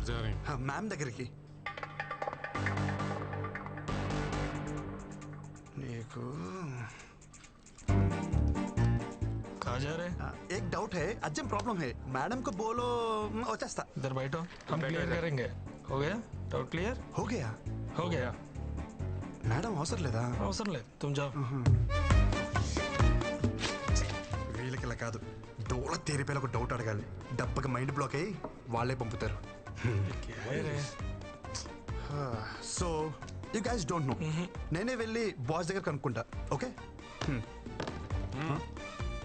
जा रहे हैं? मैम దగ్గరికి నీకు कहाँ जा रहे? एक डाउट है, अर्जेंट प्रॉब्लम है, मैडम को बोलो వచ్చేస్తా. इधर बैठो, हम क्लियर करेंगे. हो गया? Doubt clear? हो गया. हो गया. मैडम అవసరం లేదా? అవసరం లేదు, तुम जाओ. వీళ్ళకి ఇలా కాదు, డోల తీరిపోయిన ఒక డౌట్ అడగాలి. డబ్బకి మైండ్ బ్లాక్ అయ్యి వాళ్ళే పంపుతారు. So you guys don't know. నేనే వెళ్ళి బాస్ దగ్గర కనుక్కుంటా. ఓకే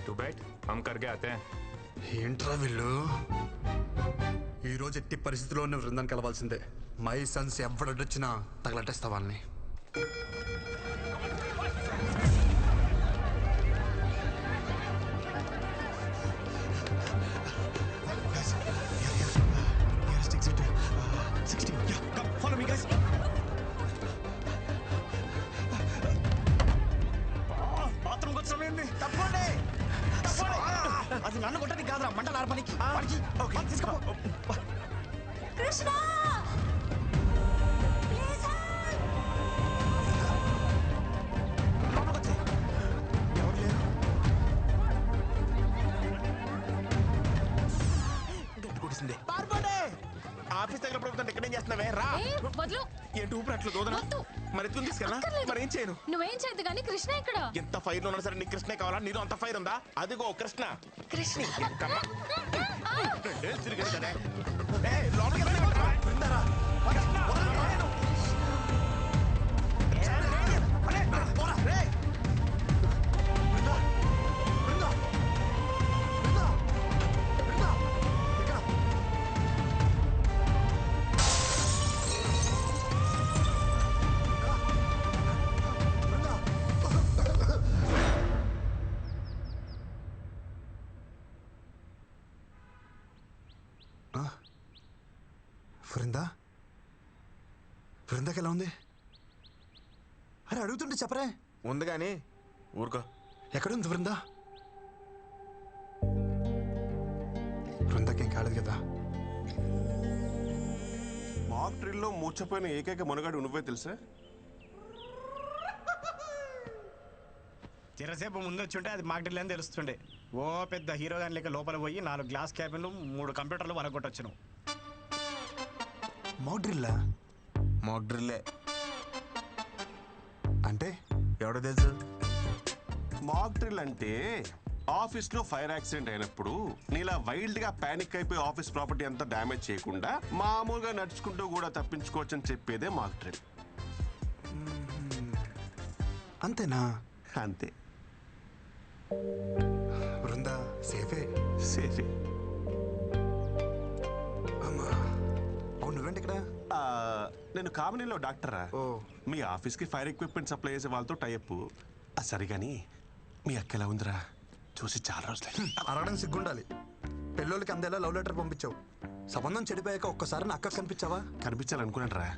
तू बैठ, हम करके आते हैं. ఏంట్రా వీళ్ళు ఈ రోజు ఎట్టి పరిస్థితిలో ఉన్న బృందాన్ని కలవాల్సిందే. మై సన్స్ ఎవడొచ్చినా తగలట్టేస్తా వాళ్ళని. అది నన్ను కొట్టడానికి కాదురా, మంటలు ఆర్పనికి. కృష్ణ ఆఫీస్ దగ్గర ప్రభుత్వం ఇక్కడ ఏం చేస్తున్నావే? రా. ఏంటి ఊపిరి అట్లా దూదనా? మరి ఎత్తుకుని తీసుకెళ్ళా? మరి ఏం చేయను? నువ్వేం చేయదు కానీ కృష్ణ ఇక్కడ. ఎంత ఫైర్ ఉన్నా సరే నీకు కృష్ణే కావాలా? నీలో అంత ఫైర్ ఉందా? అదిగో కృష్ణ. కృష్ణ బృందా బృందాకి ఎలా ఉంది? అరే అడుగుతుంటే చెప్పరే. ఉంది కానీ ఊరుకో. ఎక్కడుంది బృందా? బృందాకేం కాలేదు కదా? మాక్ డ్రిల్లో మూర్చపోయిన ఏకైక మునగాడు నువ్వే తెలుసా? చిరసేపు ముందు వచ్చుంటే అది మాక్ డ్రిల్ అని తెలుస్తుండే. ఓ పెద్ద హీరో గాని లేక లోపల పోయి 4 గ్లాస్ క్యాబిన్లు 3 కంప్యూటర్లు వలగొట్టొచ్చును. మాక్ డ్రిల్లా? మాక్ డ్రిల్లే అంటే ఎవడో తెలుసు? మాక్ డ్రిల్ అంటే ఆఫీస్ లో ఫైర్ యాక్సిడెంట్ అయినప్పుడు నీలా వైల్డ్ గా పానిక్ అయిపోయి ఆఫీస్ ప్రాపర్టీ అంతా డ్యామేజ్ చేయకుండా మామూలుగా నడుచుకుంటూ కూడా తప్పించుకోవచ్చు అని చెప్పేదే మాక్ డ్రిల్. అంతేనా? అంతే. బృందా సేఫే? సేఫే. అవును, నువ్వేంటి ఇక్కడ? నేను కామినీలో డాక్టరా. ఓ, మీ ఆఫీస్ కి ఫైర్ ఎక్విప్మెంట్ సప్లై చేసే వాళ్ళతో టైప్. సరే కానీ మీ అక్క ఎలా ఉందిరా? చూసి చాలా రోజులు. అరగడం సిగ్గుండాలి. పెళ్ళోళ్ళకి అందేలా లవ్ లెటర్ పంపించావు. సంబంధం చెడిపోయాక ఒక్కసారి నా అక్క కనిపించావా? కనిపించాలనుకున్నాను రా,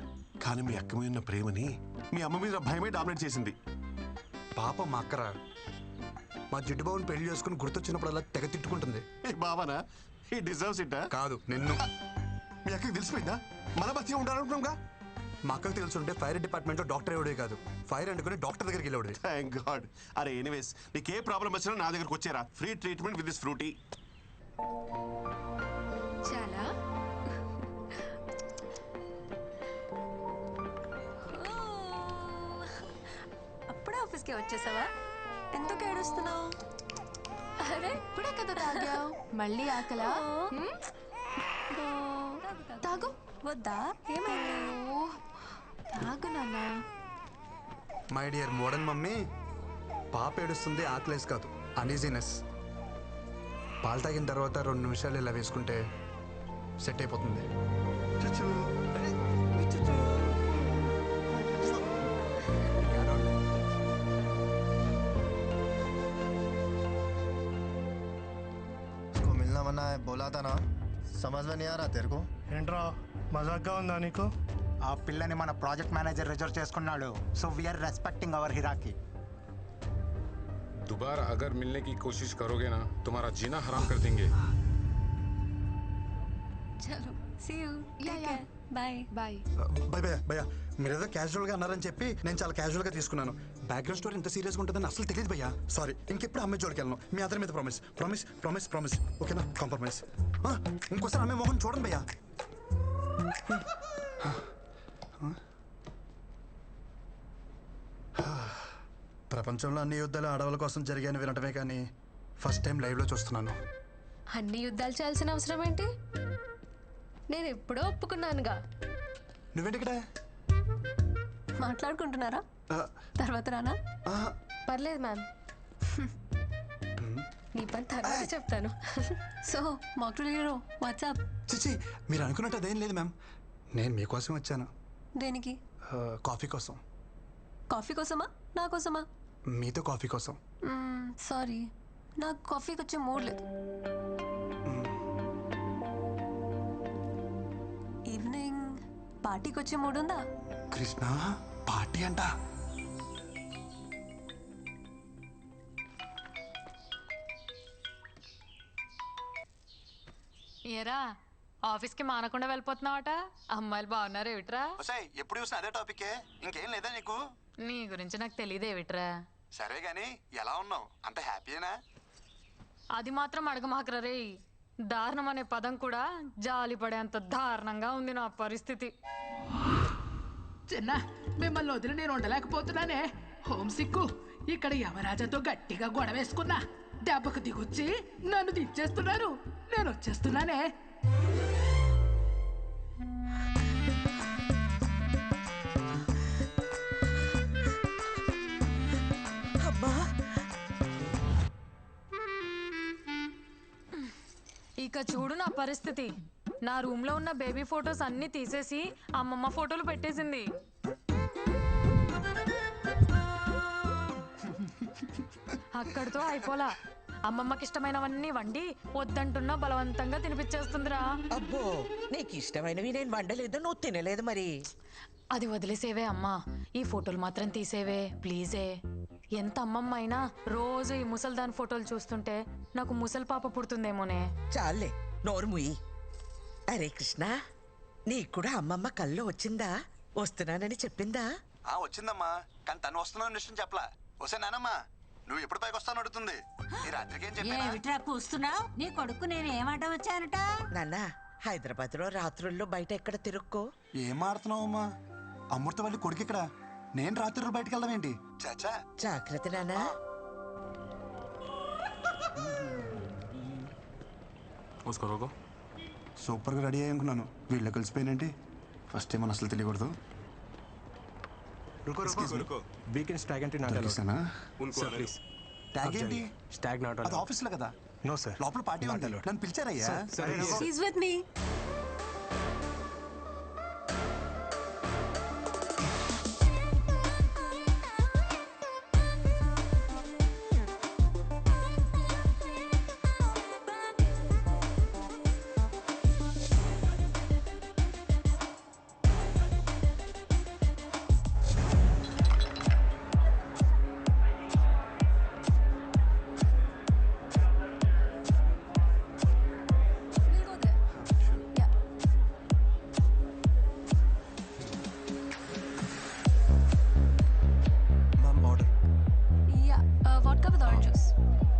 కానీ మీ అక్క మీద ఉన్న ప్రేమని మీ అమ్మ మీద భయమే డామినేట్ చేసింది. పాప మా అక్కరా. మా జిడ్డు బాబుని పెళ్లి చేసుకుని గుర్తొచ్చినప్పుడల్లా తెగ తిట్టుకుంటుంది. బావనా ఈ డిజర్వ్స్ ఇట్? కాదు, నిన్ను. మీ అక్కకి తెలిసిపోయిందా? మన మధ్య ఉండాలనుకున్నాంగా. మా అక్కకు తెలుసుంటే ఫైర్ డిపార్ట్మెంట్ లో డాక్టర్ ఎవడే కాదు, ఫైర్ అనుకుని డాక్టర్ దగ్గరికి వెళ్ళాడు. Thank God. అరే ఎనీవేస్, నీకు ఏ ప్రాబ్లం వచ్చినా నా దగ్గరకు వచ్చేరా. Free treatment with this Frooti. చాలా అప్పుడే ఆఫీస్కి వచ్చేసావా? ఎందుకు ఏడుస్తున్నావు? అరే ఇప్పుడే కదా తాగావు, మళ్ళీ ఆకలా? తాగు. వద్దా? ఏమైంది? తాగు నాన్న. మై డియర్ మోడర్న్ మమ్మీ, పాప ఏడుస్తుంది ఆకలేసి కాదు, అనీజీనెస్. పాలు తాగిన తర్వాత 2 నిమిషాలు ఇలా వేసుకుంటే సెట్ అయిపోతుంది. बोला था ना, समझ में नहीं आ रहा तेरे को? ఏంట్రా మజాక్గా ఉందా నీకు? ఆ పిల్లని మన ప్రాజెక్ట్ మేనేజర్ రిజర్వ్ చేసుకున్నాడు. So we're respecting our hierarchy. दोबारा अगर मिलने की कोशिश करोगे ना, तुम्हारा जीना हराम कर देंगे. చలో see you yeah. Bye bye భయ భయ భయ మీరేదో క్యాజువల్గా అన్నారని చెప్పి నేను చాలా క్యాజువల్గా తీసుకున్నాను. బ్యాక్గ్రౌండ్ స్టోరీ ఇంత సీరియస్గా ఉంటుందని అసలు తెలియదు భయ్యా. సారీ, ఇంకెప్పుడు అమ్మాయి జోడికి వెళ్ళను. మీ అందరి మీద ప్రామిస్ ప్రామిస్ ప్రామిస్ ప్రామిస్ ఓకేనా? కాంప్రమైజ్. ఇంకోసారి అమ్మాయి మొహం చూడండి భయ్యా. ప్రపంచంలో అన్ని యుద్ధాలు ఆడవాళ్ళ కోసం జరిగాయని వినటమే కానీ ఫస్ట్ టైం లైవ్లో చూస్తున్నాను. అన్ని యుద్ధాలు చేయాల్సిన అవసరం ఏంటి? నేను ఎప్పుడో ఒప్పుకున్నానుగా. నువ్వేంటి ఇక్కడ? మాట్లాడుకుంటున్నారా? తర్వాత రానా? పర్లేదు మ్యామ్, నీ పని తర్వాత చెప్తాను. So mock drill hero WhatsApp చిచి, మీరు అనుకున్నట్టు అదేం లేదు మ్యామ్. నేను మీకోసం వచ్చాను. దేనికి? కాఫీ కోసం. కాఫీ కోసమా నా కోసమా? మీతో కాఫీ కోసం. సారీ, నాకు కాఫీకి వచ్చే మూడ్ లేదు. ఈవినింగ్ పార్టీకి వచ్చే మూడ్ ఉందా? కృష్ణ పార్టీ అంట. ఏరా ఆఫీస్కి మానకుండా వెళ్ళిపోతున్నావట? అమ్మాయిలు బాగున్నారు ఏమిట్రా? ఎప్పుడు చూసినా అదే టాపికే, ఇంకేం లేదా నీకు? నీ గురించి నాకు తెలియదు ఏమిట్రా? సరే గానీ ఎలా ఉన్నావు? అంత హ్యాపీనా? అది మాత్రం అడగమాకరా రే. దారుణం అనే పదం కూడా జాలి పడేంత దారుణంగా ఉంది నా పరిస్థితి. చిన్న మిమ్మల్ని వదిలి నేను ఉండలేకపోతున్నానే. హోమ్ సిక్కు. ఇక్కడ యమరాజాతో గట్టిగా గొడవేసుకున్నా. దెబ్బకు దిగొచ్చి నన్ను దించేస్తున్నారు. నేను వచ్చేస్తున్నానే. ఇక చూడు నా పరిస్థితి. నా రూమ్ లో ఉన్న బేబీ ఫొటోస్ అన్ని తీసేసి అమ్మమ్మ ఫోటోలు పెట్టేసింది. అక్కడితో అయిపోలా. అమ్మమ్మకి ఇష్టమైనవన్నీ వండి వద్దంటున్నా బలవంతంగా తినిపించేస్తుందిరా. అబ్బో, నీకు ఇష్టమైనవి నేను వండలేదు, నువ్వు తినలేదు మరి. అది వదిలేసేవే అమ్మా, ఈ ఫోటోలు మాత్రం తీసేవే ప్లీజే. ఎంత అమ్మమ్మ అయినా రోజు ఈ ముసల్దాన్ ఫోటోలు చూస్తుంటే నాకు ముసలి పాప పుడుతుందేమోనే. చాలే, నోరు ముయ్యి. అరే కృష్ణ, నీకు కూడా అమ్మమ్మ కల్లో వచ్చిందా? వస్తున్నానని చెప్పిందా? వచ్చిందమ్మా, కానీ తను వస్తున్నాను విషయం చెప్పలా. వస్తే నానమ్మా, నువ్వు ఎప్పుడు పైకి వస్తాను అడుగుతుంది. ఈ రాత్రికి ఏం చెప్పినా కూస్తున్నావు? నీ కొడుకు నేను ఏమాట వచ్చానట? నాన్న, హైదరాబాద్ లో రాత్రుల్లో బయట ఎక్కడ తిరుక్కో. ఏం ఆడుతున్నావు అమ్మా? అమృతవల్లి కొడుకు ఇక్కడ, నేను రాత్రులు బయటకు వెళ్దాం ఏంటి? చాచా జాగ్రత్త నాన్నా. సూపర్గా రెడీ అయ్యి అనుకున్నాను, వీళ్ళు కలిసిపోయినంటే ఫస్ట్ టైం అసలు తెలియకూడదు. ట్యాగ్ ఏంటి? అది ఆఫీస్లో కదా. నో సార్, లోపల పార్టీ ఉంది, నన్ను పిలిచారయ్యా. He's with me.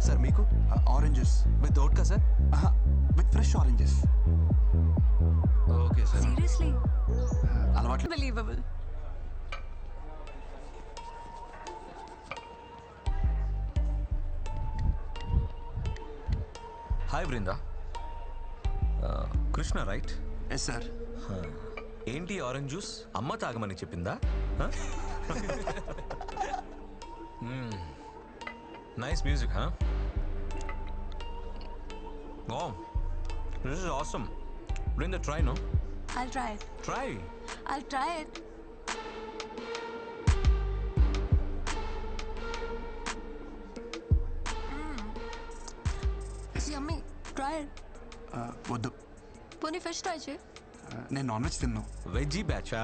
సార్ మీకు orange juice with vodka sir, with fresh oranges. Okay sir. Seriously? అలవాట్లు. Unbelievable. Hi Brinda. Krishna right? Yes sir. ఏంటి ఆరెంజ్ జ్యూస్ అమ్మ తాగమని చెప్పిందా? Nice music. Oh, this is awesome. Brinda, try, no? I'll try it. Try. I'll try it. It's yummy. Try it. వద్దు, పోనీ fish try చేయి. నేను non veg తిన్నాను. Veggie బ్యాచా?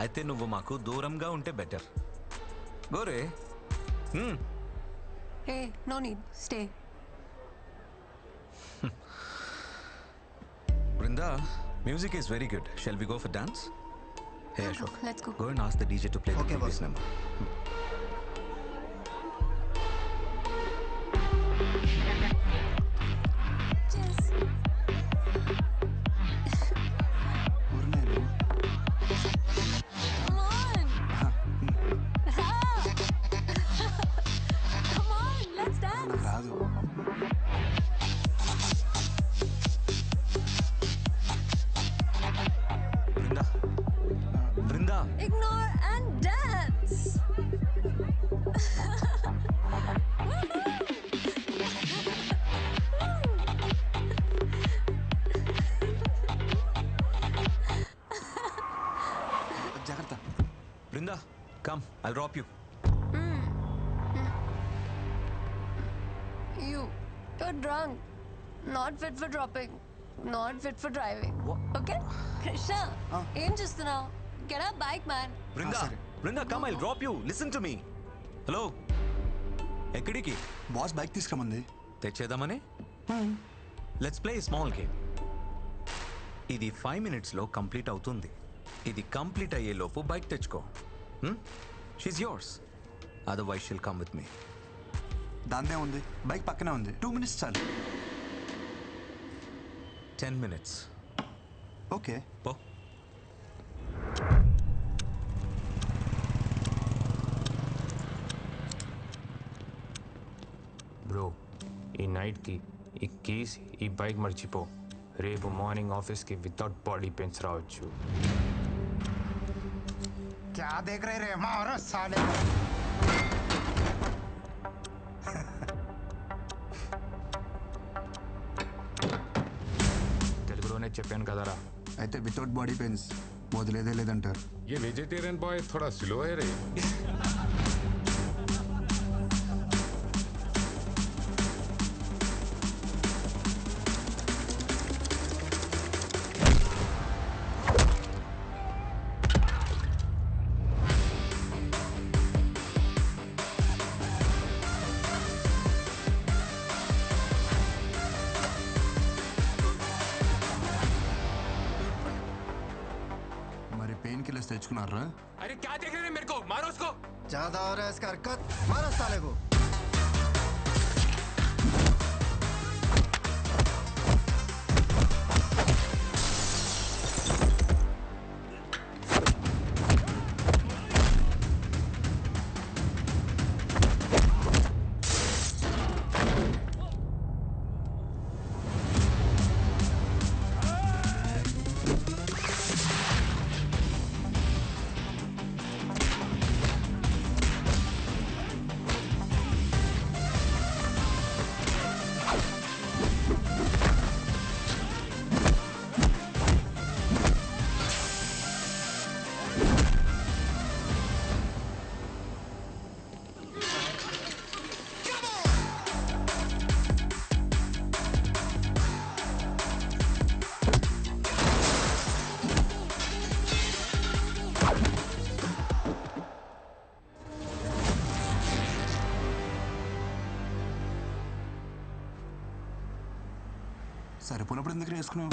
అయితే నువ్వు మాకు దూరంగా ఉంటే బెటర్. గోరే. Hey, no need. Stay. Brinda, Music is very good. Shall we go for dance? Hey Ashok, let's go. Go and ask the DJ to play the previous number. Ignore and dance. జాగ్రత్త. Brinda, come. I'll drop you. You're drunk. Not fit for dropping. Not fit for driving. Okay? Krishna, ఏం చూస్తున్నావు? Get a bike, man. Brinda, come. I'll drop you. Listen to me. Hello. ఎక్కడికి? Boss bike తీసుకురమంది. తెచ్చేద్దామని? Let's play a small game. ఇది 5 minutes లో complete అవుతుంది. ఇది complete అయ్యే లోపు బైక్ తెచ్చుకో. She's yours. Otherwise she'll come with me. దాందే ఉంది, బైక్ పక్కనే ఉంది. 2 minutes చాలు. 10 minutes. ఓకే పో. బ్రో, ఈ నైట్కి ఈ కీస్ ఈ బైక్ మర్చిపో. రేపు మార్నింగ్ ఆఫీస్కి వితౌట్ బాడీ పెయిన్స్ రావచ్చు. क्या देख रहे रे मारो साले. తెలుగులోనే చెప్పాను కదరా. అయితే వితౌట్ బాడీ పెయిన్స్ వదిలేదే లేదంటారు. ये वेजिटेरियन बॉय थोड़ा स्लो है रे. మరి పెయిన్ కిల్లర్స్ తెచ్చుకున్నారా? अरे क्या देख रहे हैं मेरे को? मारो उसको. ज्यादा हो रहा है इसका हरकत. मारो साले को. సరిపోయినప్పుడు ఎందుకు వేసుకున్నావు?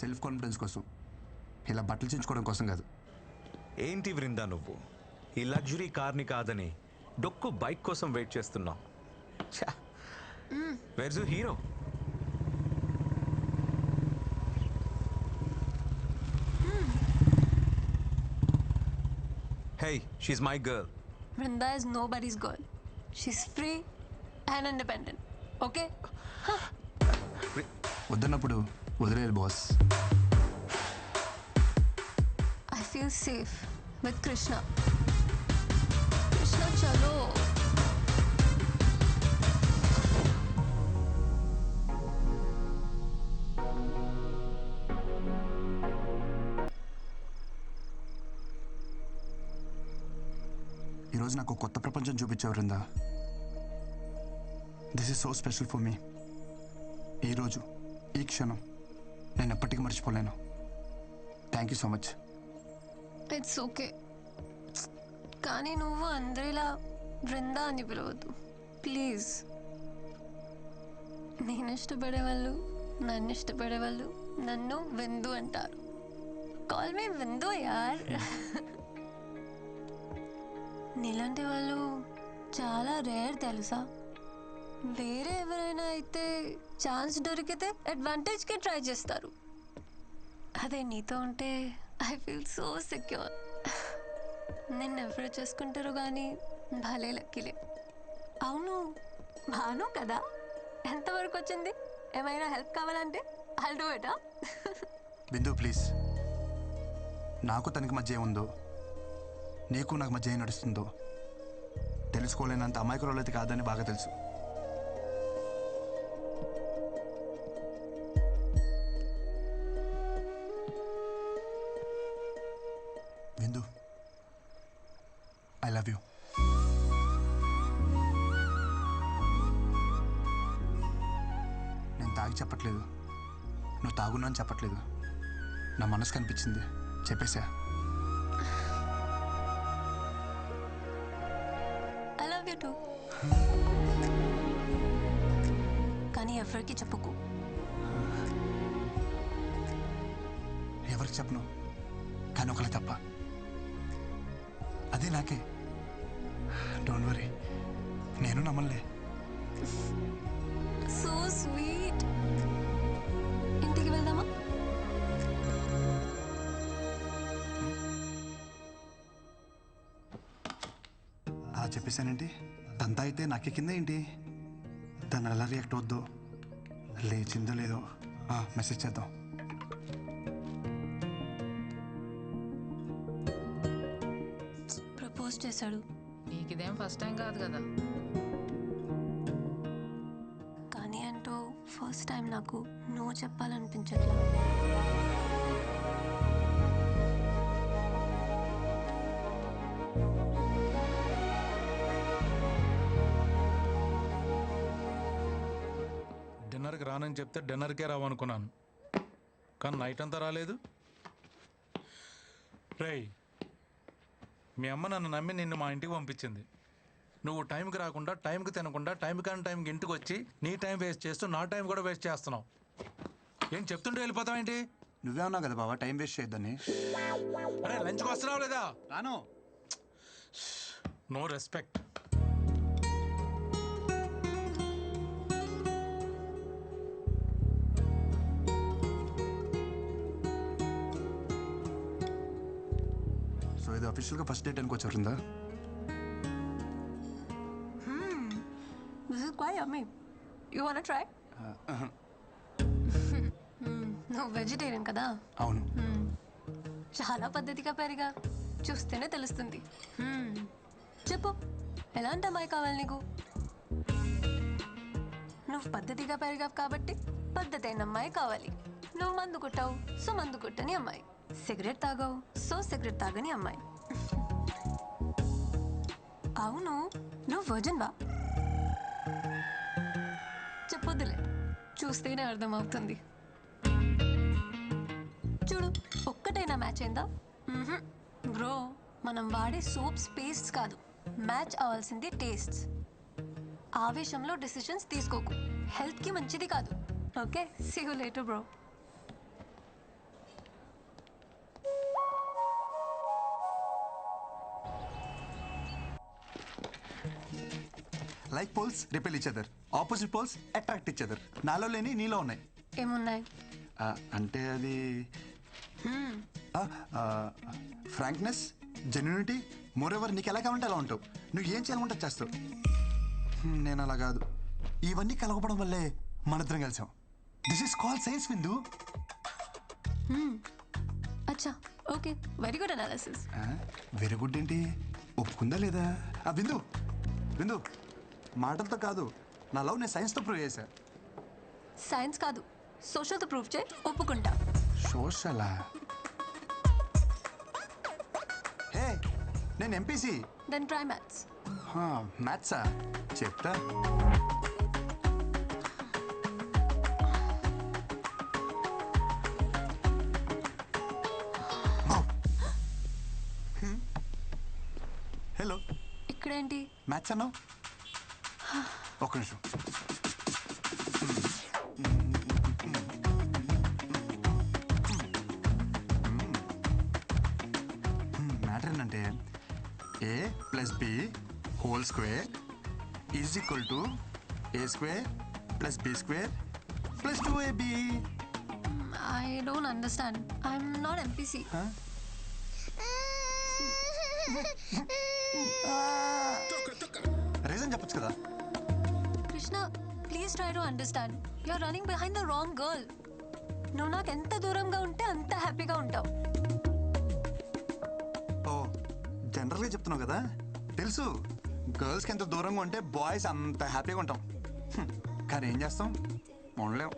సెల్ఫ్ కాన్ఫిడెన్స్ కోసం, ఇలా బట్టలు చించుకోవడం కోసం కాదు. ఏంటి వృందా నువ్వు ఈ లగ్జరీ కార్ని కాదని డొక్కు బైక్ కోసం వెయిట్ చేస్తున్నావు? Where's your hero? Hey, she's my girl. Vrinda is nobody's girl. She's free and independent. Okay? వద్దన్నప్పుడు వదిలేదు boss. I feel safe with Krishna. Krishna, chalo. ఈరోజు నాకు కొత్త ప్రపంచం చూపించావు Vrinda. This is so special for me. ఈరోజు ఈ క్షణం నేను ఎప్పటికీ మర్చిపోలేను. Thank you so much. It's okay, కానీ నువ్వు అందరిలా బృందా అని పిలవద్దు ప్లీజ్. నేను ఇష్టపడే వాళ్ళు, నన్ను ఇష్టపడే వాళ్ళు నన్ను విందు అంటారు. కాల్ మీ విందు యార్. నీలాంటి వాళ్ళు చాలా రేర్ తెలుసా. వేరే ఎవరైనా అయితే ఛాన్స్ దొరికితే అడ్వాంటేజ్కి ట్రై చేస్తారు. అదే నీతో ఉంటే ఐ ఫీల్ సో సెక్యూర్. నిన్ను ఎవరు చేసుకుంటారు కానీ భలే లక్కీలే. అవును, భాను కదా, ఎంతవరకు వచ్చింది? ఏమైనా హెల్ప్ కావాలంటే I'll do it. Bindu please, నాకు తనకి మధ్య ఏముందో, నీకు నాకు మధ్య ఏం నడుస్తుందో తెలుసుకోలేనంత అమాయకురాలు అయితే కాదని బాగా తెలుసు. బిందు, ఐ లవ్ యూ. నేను తాగి చెప్పట్లేదు, నువ్వు తాగున్నా అని చెప్పట్లేదు. నా మనసు కనిపించింది, చెప్పేశా. I love you too. కానీ ఎవరికి చెప్పుకో. ఎవరికి చెప్పను, కానీ ఒకళ్ళకి తప్ప. అదే నాకే. డోంట్ వరీ, నేను నమ్మలే. So sweet. ఇంటికి వెళ్దామా? అలా చెప్పేశానేంటి? తంతా అయితే నాకే కింద ఏంటి? తను ఎలా రియాక్ట్ అవుద్దో, లేచిందో లేదో మెసేజ్ చేద్దాం. ప్రపోజ్ చేశాడు. నీకు ఇదేం ఫస్ట్ టైం కాదు కదా. కానీ అంటూ ఫస్ట్ టైం నాకు నువ్వు చెప్పాలనిపించట్లా. డిన్నర్కి రానని చెప్తే డిన్నర్కే రావనుకున్నాను, కానీ నైట్ అంతా రాలేదు. రేయ్, మీ అమ్మ నన్ను నమ్మి నిన్ను మా ఇంటికి పంపించింది. నువ్వు టైంకి రాకుండా, టైంకి తినకుండా, టైం కానీ టైంకి ఇంటికి వచ్చి నీ టైం వేస్ట్ చేస్తూ నా టైం కూడా వేస్ట్ చేస్తున్నావు. ఏం చెప్తుంటే వెళ్ళిపోతావేంటి? నువ్వే ఉన్నావు కదా బాబా టైం వేస్ట్ చేయొద్దని. అరే లంచ్కి వస్తున్నావు లేదా? రాను. No respect. సో ఇది అఫీషియల్గా ఫస్ట్ డేట్ అనుకోవచ్చుందా? This is quite yummy. You wanna try? నువ్వు వెజిటేరియన్ కదా? అవును. చాలా పద్ధతిగా పెరిగా, చూస్తేనే తెలుస్తుంది. చెప్పు, ఎలాంటి అమ్మాయి కావాలి నీకు? నువ్వు పద్ధతిగా పెరిగావు కాబట్టి పద్ధతి అయిన అమ్మాయి కావాలి. నువ్వు మందు కొట్టావు, సో మందు కొట్టని అమ్మాయి. సిగరెట్ తాగావు, సో సిగరెట్ తాగని అమ్మాయి. అవును, నువ్వు వర్జిన్ వా? చెప్పొద్దులే, చూస్తేనే అర్థమవుతుంది. చూడు, ఒక్కటైనా మ్యాచ్ అయిందా? బ్రో, మనం వాడే సోప్స్ పేస్ట్స్ కాదు, మ్యాచ్ అవ్వాల్సింది టేస్ట్స్. ఆవేశంలో డెసిషన్స్ తీసుకోకు, హెల్త్కి మంచిది కాదు. Okay, see you later bro. Like poles repel each other, opposite poles attract each other. నాలో లేని నీలో ఉన్నాయి. ఏమున్నాయి? అంటే అది ఫ్రాంక్నెస్, జెన్యూనిటీ, మోర్ ఎవర్ నీకు ఎలా కావాలంటే అలా ఉంటావు. నువ్వు ఏం చేయాలంటే చేస్తావు. నేను అలా కాదు. ఇవన్నీ కలగపడం వల్లే మనిద్దరం కలిసాం. దిస్ ఈస్ కాల్ సైన్స్ విందు. అచ్చా, okay, very good analysis. Very good ఏంటి, ఒప్పుకుందా లేదా? విందు విందు, మాటలతో కాదు, నా లవ్ నేను సైన్స్తో ప్రూవ్ చేశా. సైన్స్ కాదు, సోషల్తో ప్రూవ్ చేయి, ఒప్పుకుంటా. సోషలా? హే, నేను ఎంపీసీ. Then try maths. మ్యాథ్సా? చెప్తా. హలో. ఇక్కడేంటి? మ్యాథ్స్ అన్నావు? ఒక్క నిమిషం. మ్యాటర్ ఏంటంటే a plus b whole square is equal to a square plus b square plus 2ab. I don't understand. I'm not MPC. Reason చెప్పొచ్చు కదా. Krishna, please try to understand. You are running behind the wrong girl. నువ్వు నాకు ఎంత దూరంగా ఉంటే అంత హ్యాపీగా ఉంటావు. ఓ, జనరల్గా చెప్తున్నావు కదా. తెలుసు, గర్ల్స్కి ఎంత దూరంగా ఉంటే బాయ్స్ అంత హ్యాపీగా ఉంటాం. కానీ ఏం చేస్తాం, ఉండలేం.